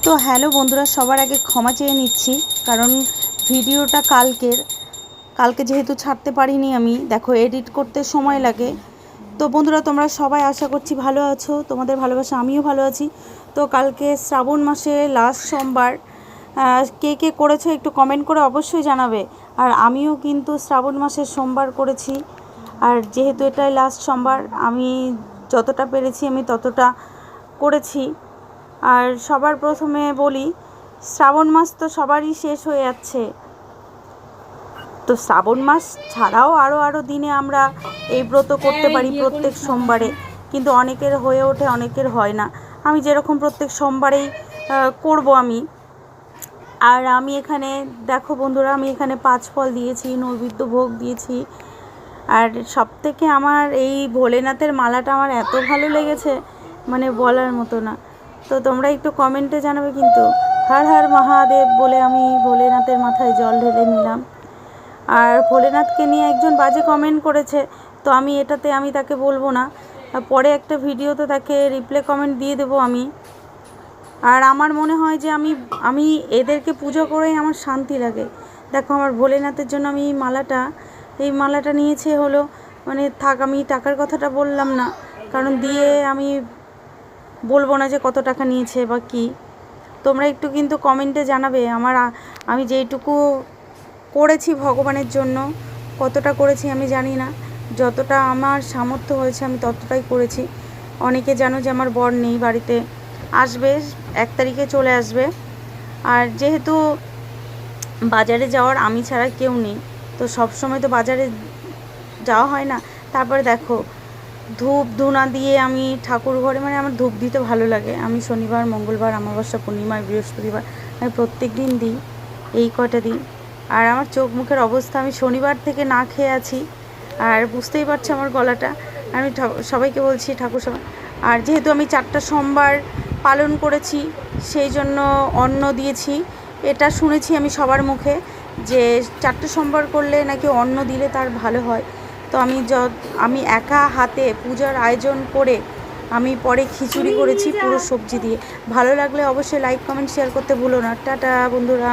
তো হ্যালো বন্ধুরা, সবার আগে ক্ষমা চেয়ে নিচ্ছি, কারণ ভিডিওটা কালকে যেহেতু ছাড়তে পারিনি আমি, দেখো এডিট করতে সময় লাগে। তো বন্ধুরা, তোমরা সবাই আশা করছি ভালো আছো, তোমাদের ভালোবাসা আমিও ভালো আছি। তো কালকে শ্রাবণ মাসে লাস্ট সোমবার, কে কে করেছো একটু কমেন্ট করে অবশ্যই জানাবে। আর আমিও কিন্তু শ্রাবণ মাসের সোমবার করেছি, আর যেহেতু এটাই লাস্ট সোমবার, আমি যতটা পেরেছি আমি ততটা করেছি। আর সবার প্রথমে বলি, শ্রাবণ মাস তো সবারই শেষ হয়ে যাচ্ছে। তো শ্রাবণ মাস ছাড়াও আরও দিনে আমরা এই ব্রত করতে পারি প্রত্যেক সোমবারে, কিন্তু অনেকের হয়ে ওঠে, অনেকের হয় না। আমি যেরকম প্রত্যেক সোমবারেই করব আমি। আর আমি এখানে দেখো বন্ধুরা, আমি এখানে 5 ফল দিয়েছি, নৈবেদ্য ভোগ দিয়েছি। আর সবথেকে আমার এই ভোলেনাথের মালাটা আমার এত ভালো লেগেছে, মানে বলার মতো না। তো তোমরা একটু কমেন্টে জানাবে কিন্তু। হর হর মহাদেব বলে আমি ভোলেনাথের মাথায় জল ঢেলে নিলাম। আর ভোলেনাথকে নিয়ে একজন বাজে কমেন্ট করেছে, তো আমি তাকে বলবো না, পরে একটা ভিডিওতে তাকে রিপ্লাই কমেন্ট দিয়ে দেবো আমি। আর আমার মনে হয় যে আমি এদেরকে পুজো করেই আমার শান্তি লাগে। দেখো, আমার ভোলেনাথের জন্য আমি এই মালাটা নিয়েছে হলো, মানে থাক, আমি টাকার কথাটা বললাম না, কারণ দিয়ে আমি বলবো না যে কত টাকা নিয়েছে বা কি। তোমরা একটু কিন্তু কমেন্টে জানাবে আমি যেইটুকু করেছি ভগবানের জন্য, কতটা করেছি আমি জানি না, যতটা আমার সামর্থ্য হয়েছে আমি ততটাই করেছি। অনেকে জানো যে আমার বর নেই বাড়িতে, আসবে 1 তারিখে চলে আসবে। আর যেহেতু বাজারে যাওয়ার আমি ছাড়া কেউ নেই, তো সব সময় তো বাজারে যাওয়া হয় না। তারপরে দেখো, ধূপ ধুনা দিয়ে আমি ঠাকুর ঘরে, মানে আমার ধূপ দিতে ভালো লাগে। আমি শনিবার, মঙ্গলবার, অমাবস্যা, পূর্ণিমা, বৃহস্পতিবার আমি প্রত্যেক দিন দিই, এই কটা দিন। আর আমার চোখ মুখের অবস্থা, আমি শনিবার থেকে না খেয়ে আছি, আর বুঝতেই পারছো আমার গলাটা। আমি সবাইকে বলছি ঠাকুর সবাই। আর যেহেতু আমি 4টা সোমবার পালন করেছি, সেই জন্য অন্ন দিয়েছি। এটা শুনেছি আমি সবার মুখে যে 4টে সোমবার করলে নাকি অন্ন দিলে তার ভালো হয়। তো আমি একা হাতে পূজার আয়োজন করে আমি পরে খিচুড়ি করেছি পুরো সবজি দিয়ে। ভালো লাগলে অবশ্যই লাইক, কমেন্ট, শেয়ার করতে ভুলো না। টাটা বন্ধুরা।